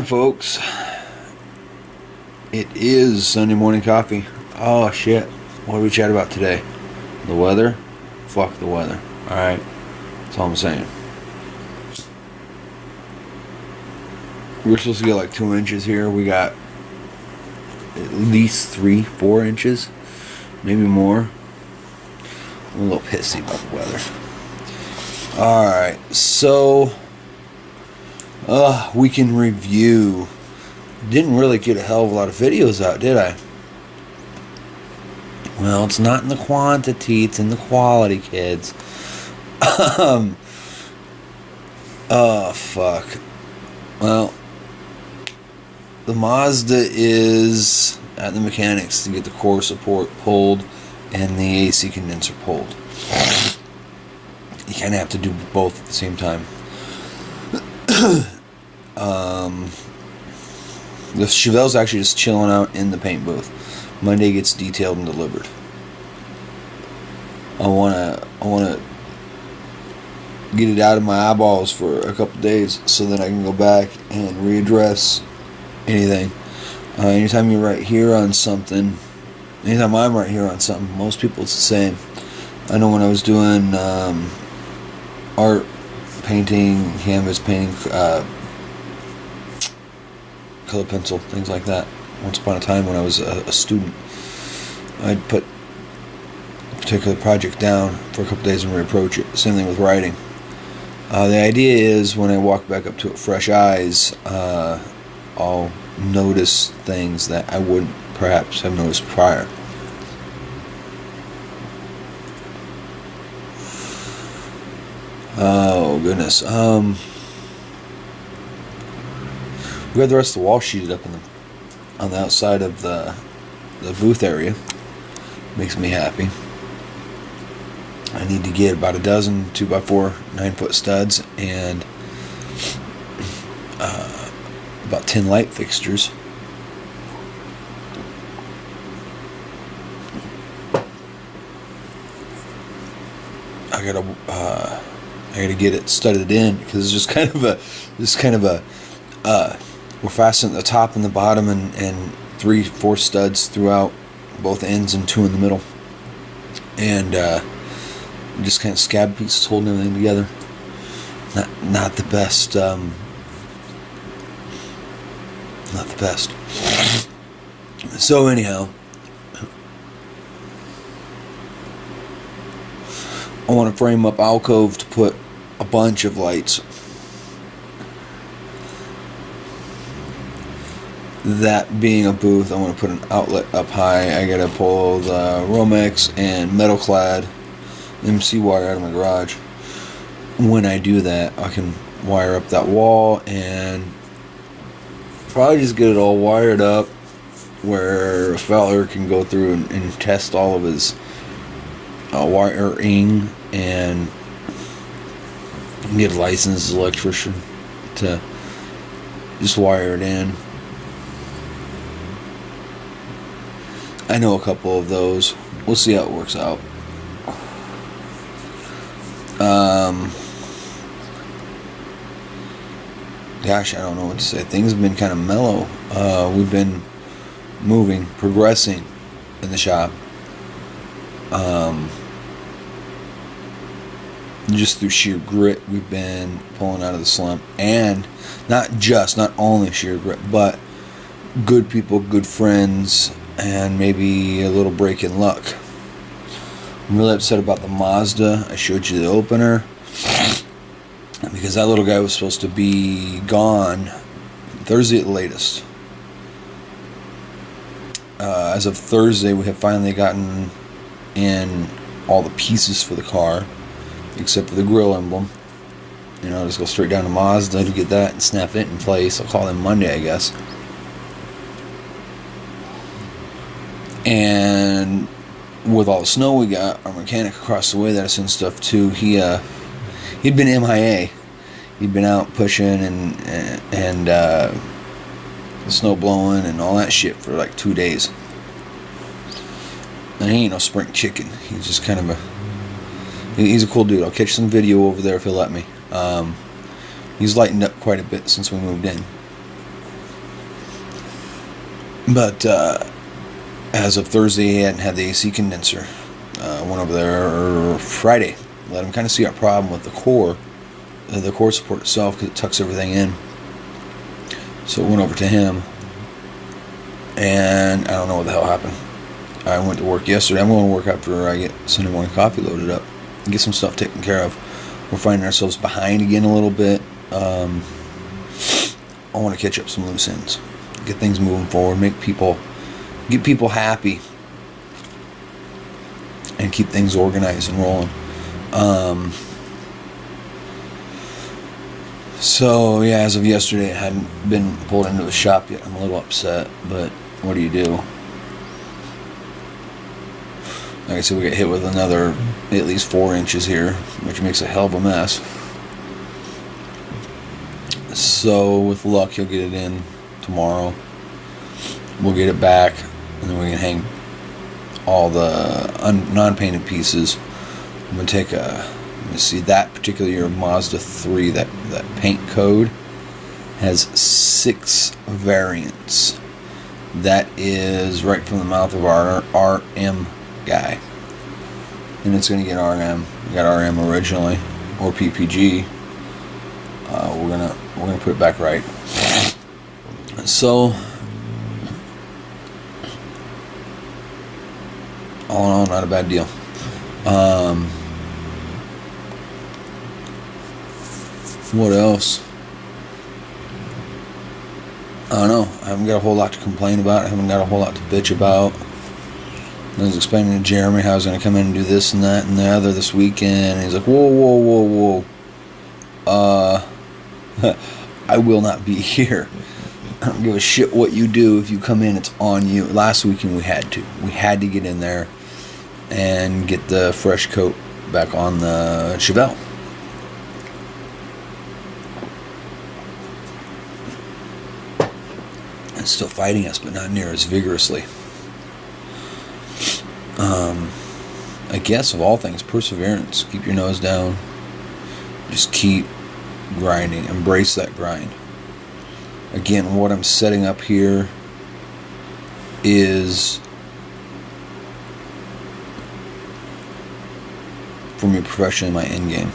folks. It is Sunday morning coffee. Oh shit. What did we chat about today? The weather? Fuck the weather. Alright. That's all I'm saying. We're supposed to get like 2 inches here. We got at least 3-4 inches. Maybe more. I'm a little pissy about the weather. Alright, so we can review. Didn't really get a hell of a lot of videos out, did I? Well, it's not in the quantity, it's in the quality, kids. Oh, fuck. Well, the Mazda is at the mechanics to get the core support pulled and the AC condenser pulled. You kind of have to do both at the same time. The Chevelle's actually just chilling out in the paint booth. Monday gets detailed and delivered. I wanna get it out of my eyeballs for a couple days so that I can go back and readdress anything. Anytime you're right here on something, anytime I'm right here on something, most people it's the same. I know when I was doing art, painting, canvas painting, color pencil, things like that. Once upon a time when I was a student, I'd put a particular project down for a couple days and reapproach it. Same thing with writing. The idea is when I walk back up to it fresh eyes, I'll notice things that I wouldn't perhaps have noticed prior. Oh goodness. We got the rest of the wall sheeted up on the outside of the booth area. Makes me happy. I need to get about a dozen 2x4 9-foot studs and about 10 light fixtures. I gotta get it studded in because it's just kind of a we're fastening at the top and the bottom and 3-4 studs throughout both ends and 2 in the middle, and just kind of scab pieces holding everything together. Not the best. Not the best. So anyhow, I want to frame up alcove to put a bunch of lights. That being a booth, I want to put an outlet up high. I gotta pull the Romex and metal clad MC wire out of my garage. When I do that, I can wire up that wall and probably just get it all wired up where Fowler can go through and test all of his wiring and get a licensed electrician to just wire it in. I know a couple of those. We'll see how it works out. Gosh, I don't know what to say. Things have been kind of mellow. We've been moving, progressing in the shop. Just through sheer grit, we've been pulling out of the slump. And not only sheer grit, but good people, good friends, and maybe a little break in luck. I'm really upset about the Mazda. I showed you the opener because that little guy was supposed to be gone Thursday at the latest. As of Thursday, we have finally gotten in all the pieces for the car except for the grill emblem. I'll just go straight down to Mazda to get that and snap it in place. I'll call them Monday, I guess. And with all the snow we got, our mechanic across the way that I sent stuff to, he'd been MIA. He'd been out pushing and the snow blowing and all that shit for like 2 days. And he ain't no spring chicken. He's just kind of he's a cool dude. I'll catch some video over there if he'll let me. He's lightened up quite a bit since we moved in. But as of Thursday, he hadn't had the AC condenser. Went over there Friday. Let him kind of see our problem with the core support itself, because it tucks everything in. So went over to him, and I don't know what the hell happened. I went to work yesterday. I'm going to work after I get Sunday morning coffee loaded up and get some stuff taken care of. We're finding ourselves behind again a little bit. I want to catch up some loose ends, get things moving forward, get people happy, and keep things organized and rolling. So yeah, as of yesterday, it hadn't been pulled into the shop yet. I'm a little upset, but what do you do? Like I said, we got hit with another at least 4 inches here, which makes a hell of a mess. So with luck, he'll get it in tomorrow. We'll get it back, and then we can hang all the non-painted pieces. I'm gonna take that particular year Mazda 3, that paint code has 6 variants. That is right from the mouth of our RM guy, and it's going to get RM. We got RM originally, or PPG. We're gonna put it back right. So all in all, not a bad deal. What else? I don't know. I haven't got a whole lot to complain about. I haven't got a whole lot to bitch about. I was explaining to Jeremy how I was going to come in and do this and that and the other this weekend. And he's like, whoa. I will not be here. I don't give a shit what you do. If you come in, it's on you. Last weekend we had to. We had to get in there and get the fresh coat back on the Chevelle. It's still fighting us, but not near as vigorously. I guess of all things, perseverance. Keep your nose down. Just keep grinding. Embrace that grind. Again, what I'm setting up here is for me professionally my end game.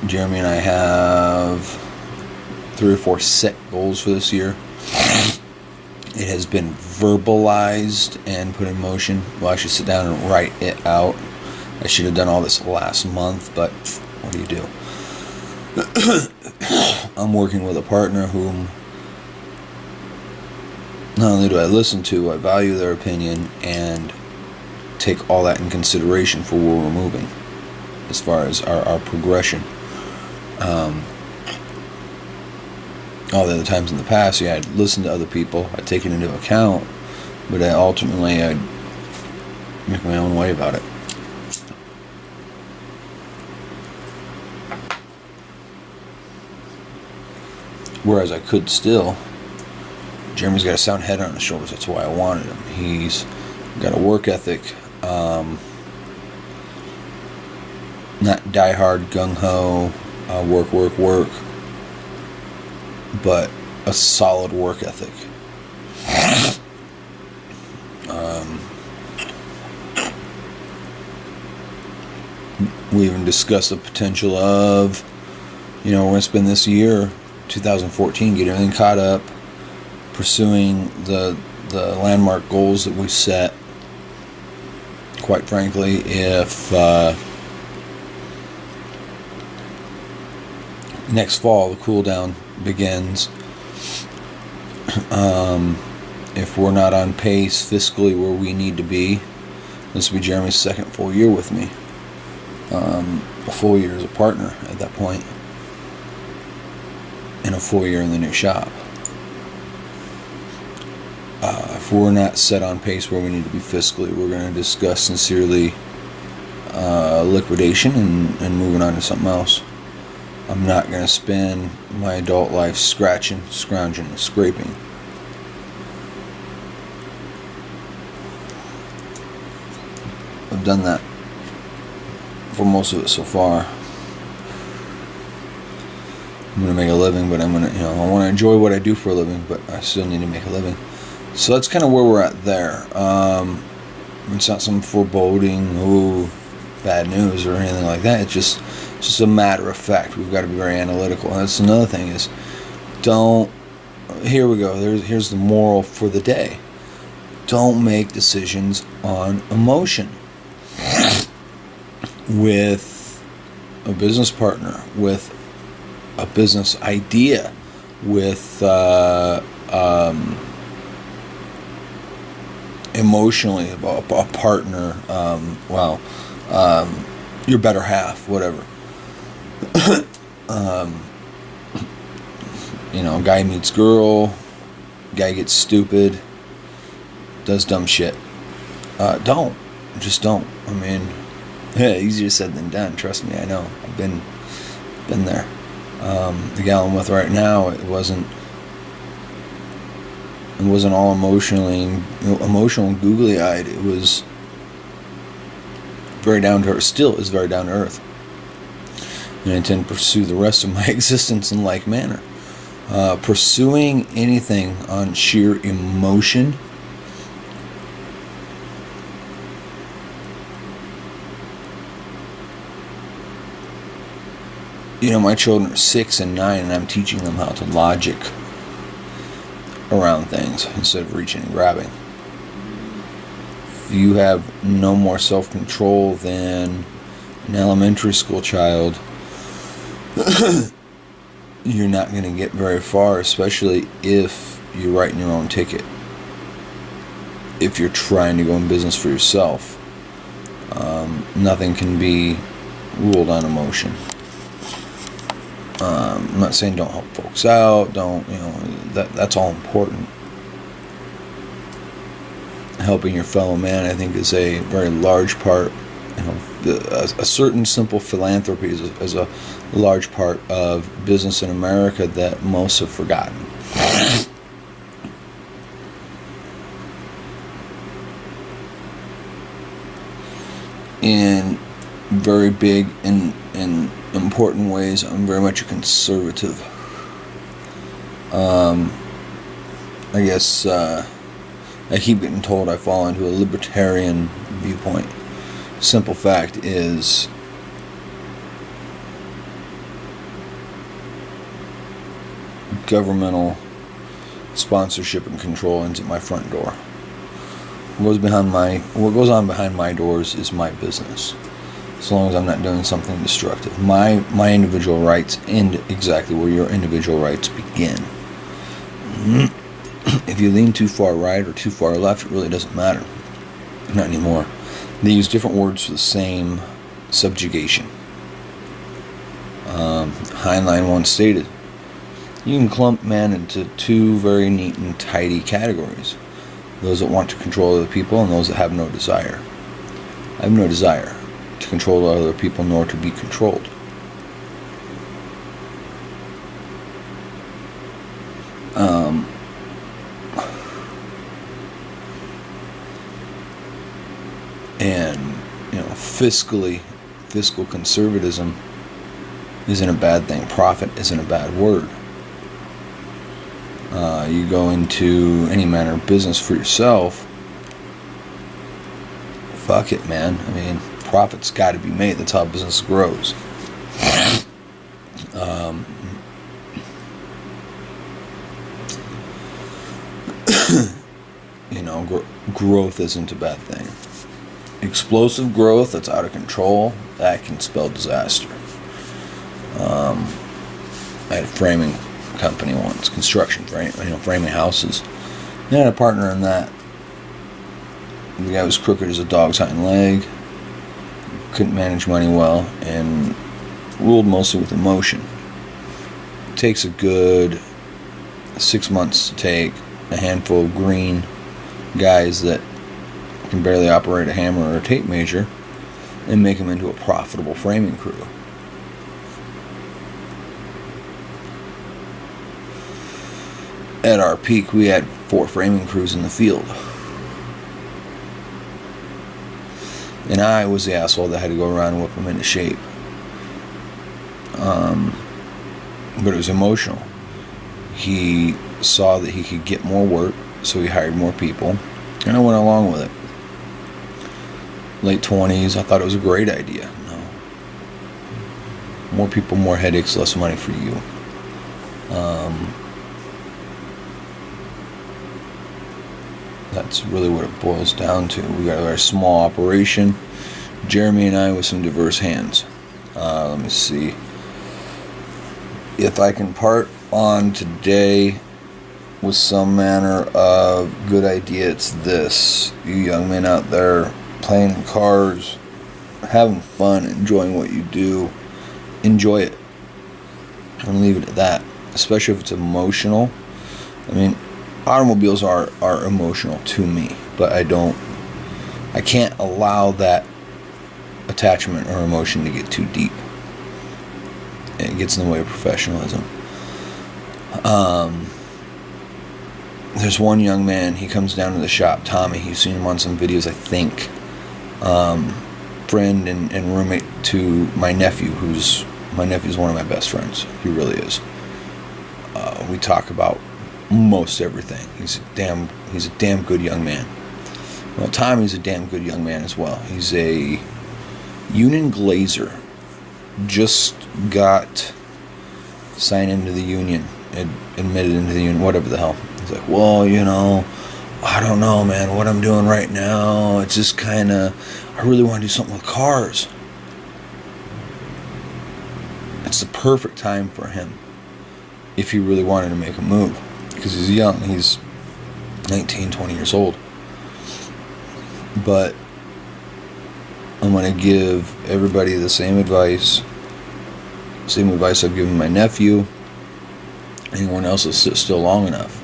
Jeremy and I have 3 or 4 set goals for this year. It has been verbalized and put in motion. Well, I should sit down and write it out. I should have done all this last month, but what do you do? I'm working with a partner whom not only do I listen to, I value their opinion and take all that in consideration for where we're moving as far as our progression. All the other times in the past, yeah, I'd listen to other people, I'd take it into account, but ultimately I'd make my own way about it. Whereas I could still. Jeremy's got a sound head on his shoulders, that's why I wanted him. He's got a work ethic, not die-hard, gung-ho, work, but a solid work ethic. We even discussed the potential of, we're going to spend this year, 2014, get everything caught up, pursuing the landmark goals that we've set. Quite frankly, if next fall the cool down begins, if we're not on pace fiscally where we need to be, this will be Jeremy's second full year with me, a full year as a partner at that point, and a full year in the new shop. If we're not set on pace where we need to be fiscally, we're going to discuss sincerely liquidation and moving on to something else. I'm not going to spend my adult life scratching, scrounging, and scraping. I've done that for most of it so far. I'm going to make a living, but I want to enjoy what I do for a living, but I still need to make a living. So that's kind of where we're at there. It's not some foreboding, bad news or anything like that. It's just a matter of fact. We've got to be very analytical. And that's another thing is, here we go. Here's the moral for the day. Don't make decisions on emotion. With a business partner, with a business idea, with emotionally about a partner, your better half, whatever. Guy meets girl, guy gets stupid, does dumb shit. Just don't. I mean, easier said than done. Trust me, I know. I've been there. The gal I'm with right now, it wasn't all emotional and googly eyed. It was very down to earth. Still is very down to earth. And I intend to pursue the rest of my existence in like manner. Pursuing anything on sheer emotion my children are 6 and 9, and I'm teaching them how to logic around things instead of reaching and grabbing. If you have no more self-control than an elementary school child, you're not going to get very far, especially if you're writing your own ticket. If you're trying to go in business for yourself, nothing can be ruled on emotion. I'm not saying don't help folks out, that's all important. Helping your fellow man, I think, is a very large part. A certain simple philanthropy is a large part of business in America that most have forgotten. In very big and important ways, I'm very much a conservative. I guess I keep getting told I fall into a libertarian viewpoint. Simple fact is, governmental sponsorship and control ends at my front door. What goes on behind my doors is my business, as long as I'm not doing something destructive. My individual rights end exactly where your individual rights begin. If you lean too far right or too far left, it really doesn't matter. Not anymore. They use different words for the same subjugation. Heinlein once stated, you can clump man into two very neat and tidy categories: those that want to control other people and those that have no desire. I have no desire to control other people nor to be controlled. Fiscal conservatism isn't a bad thing. Profit isn't a bad word. You go into any manner of business for yourself, fuck it, man. I mean, profit's got to be made. That's how business grows. Growth isn't a bad thing. Explosive growth that's out of control, that can spell disaster. I had a framing company once, construction framing houses. I had a partner in that. The guy was crooked as a dog's hind leg, couldn't manage money well, and ruled mostly with emotion. It takes a good 6 months to take a handful of green guys that can barely operate a hammer or a tape measure and make them into a profitable framing crew. At our peak, we had 4 framing crews in the field. And I was the asshole that had to go around and whip them into shape. but it was emotional. He saw that he could get more work, so he hired more people, and I went along with it. Late 20s, I thought it was a great idea. No. More people, more headaches, less money for you. That's really what it boils down to. We got a very small operation. Jeremy and I with some diverse hands. Let me see. If I can part on today with some manner of good idea, it's this. You young men out there playing in cars, having fun, enjoying what you do, enjoy it. I'm going to leave it at that. Especially if it's emotional. I mean, automobiles are emotional to me, but I can't allow that attachment or emotion to get too deep. It gets in the way of professionalism. There's one young man, he comes down to the shop, Tommy. You've seen him on some videos, I think. Friend and roommate to my nephew, my nephew's one of my best friends. He really is. We talk about most everything. He's a damn good young man. Well, Tommy's a damn good young man as well. He's a union glazer. Just got signed into the union, admitted into the union, whatever the hell. He's like, well, I don't know, man, what I'm doing right now, it's just kind of, I really want to do something with cars. It's the perfect time for him if he really wanted to make a move, because he's young, he's 19, 20 years old. But I'm going to give everybody the same advice I've given my nephew, anyone else that's still long enough.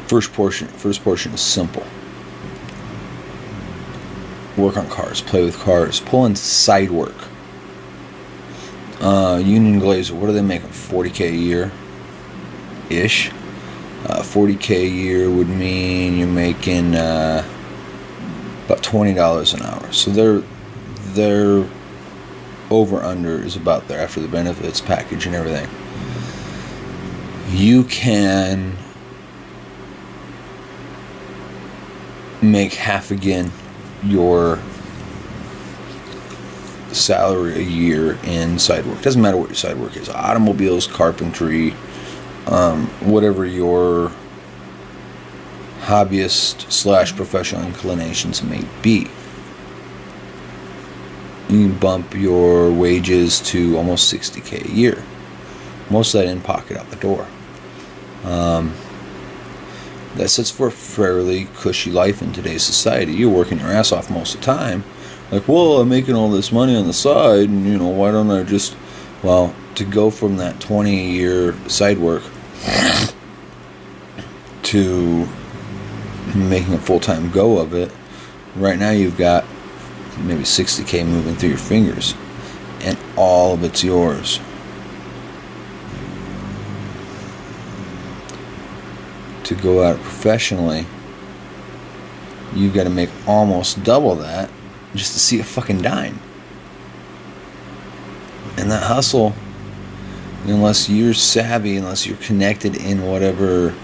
First portion is simple. Work on cars, play with cars, pull in side work. Union Glazer, what are they making? $40K a year ish. $40K a year would mean you're making about $20 an hour. So their over under is about there after the benefits package and everything. You can make half again your salary a year in side work. Doesn't matter what your side work is. Automobiles, carpentry, whatever your hobbyist / professional inclinations may be. You can bump your wages to almost $60K a year. Most of that in pocket out the door. That sets for a fairly cushy life in today's society. You're working your ass off most of the time. Like, well, I'm making all this money on the side, and why don't I just, to go from that 20-year side work to making a full-time go of it, right now you've got maybe $60K moving through your fingers, and all of it's yours. To go out professionally, you've got to make almost double that just to see a fucking dime. And that hustle, unless you're savvy, unless you're connected in whatever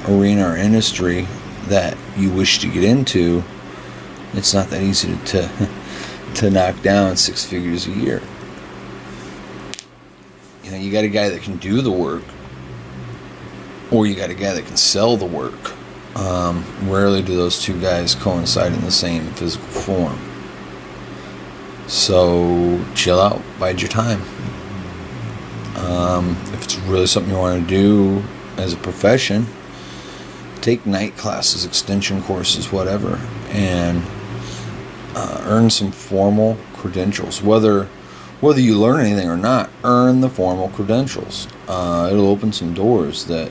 arena or industry that you wish to get into, it's not that easy to knock down 6 figures a year. You got a guy that can do the work, or you got a guy that can sell the work. Rarely do those two guys coincide in the same physical form. So chill out, bide your time. If it's really something you want to do as a profession, take night classes, extension courses, whatever, and earn some formal credentials. Whether you learn anything or not, earn the formal credentials. It'll open some doors that,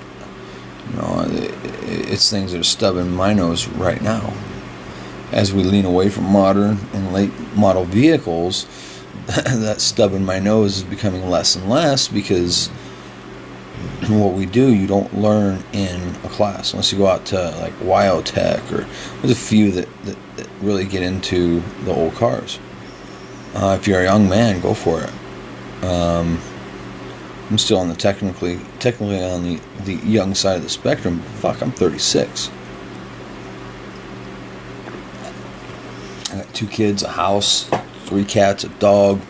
it's things that are stubbing my nose right now. As we lean away from modern and late model vehicles, that stubbing my nose is becoming less and less, because what we do, you don't learn in a class unless you go out to like Wyotech, or there's a few that really get into the old cars. If you're a young man, go for it. I'm still on the technically on the young side of the spectrum. Fuck, I'm 36. I got 2 kids, a house, 3 cats, a dog,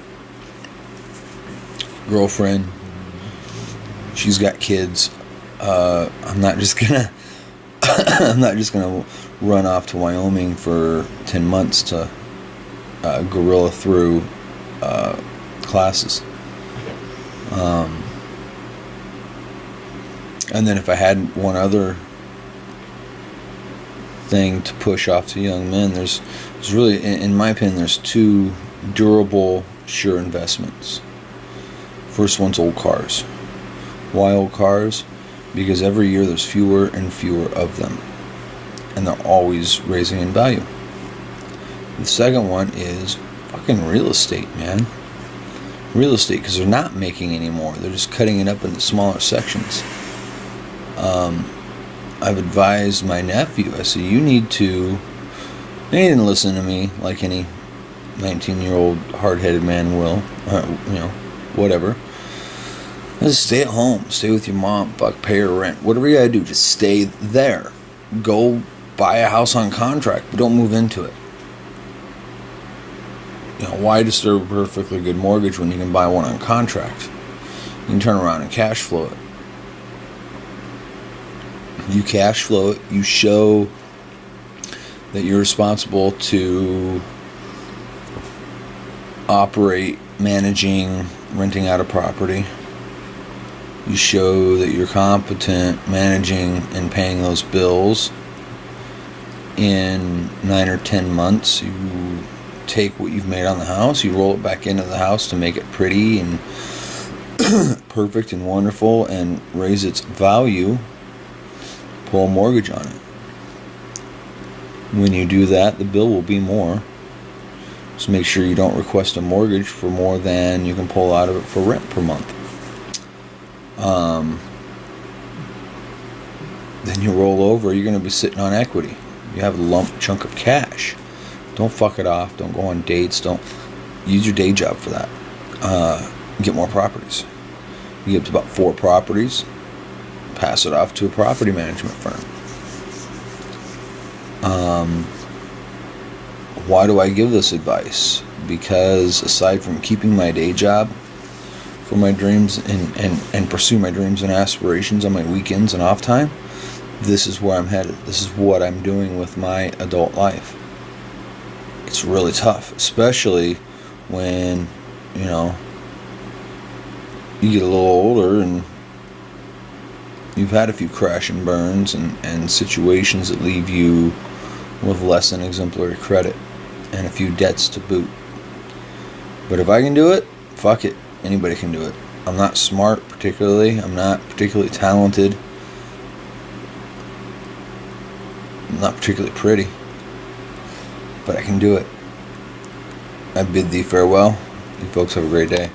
girlfriend. She's got kids. I'm not just gonna run off to Wyoming for 10 months to guerrilla through classes. And then if I had one other thing to push off to young men, there's really, in my opinion, there's 2 durable, sure investments. First one's old cars. Why old cars? Because every year there's fewer and fewer of them, and they're always raising in value. The second one is fucking real estate, man. Real estate, because they're not making any more. They're just cutting it up into smaller sections. I've advised my nephew, I said, you need to, and he didn't listen to me like any 19-year-old hard-headed man will, whatever. Just stay at home, stay with your mom, pay her rent, whatever you gotta do, just stay there. Go buy a house on contract, but don't move into it. Why disturb a perfectly good mortgage when you can buy one on contract? You can turn around and cash flow it. You cash flow it, you show that you're responsible to operate, managing, renting out a property. You show that you're competent managing and paying those bills. In 9 or 10 months, you take what you've made on the house, you roll it back into the house to make it pretty and perfect and wonderful and raise its value. Pull a mortgage on it. When you do that, the bill will be more. Just make sure you don't request a mortgage for more than you can pull out of it for rent per month. Then you roll over, you're going to be sitting on equity. You have a lump chunk of cash. Don't fuck it off. Don't go on dates. Don't use your day job for that. Get more properties. You get to about 4 properties. Pass it off to a property management firm. Why do I give this advice? Because aside from keeping my day job for my dreams and pursue my dreams and aspirations on my weekends and off time, this is where I'm headed. This is what I'm doing with my adult life. It's really tough, especially when, you get a little older and you've had a few crash and burns and situations that leave you with less than exemplary credit and a few debts to boot. But if I can do it, fuck it. Anybody can do it. I'm not smart particularly. I'm not particularly talented. I'm not particularly pretty. But I can do it. I bid thee farewell. You folks have a great day.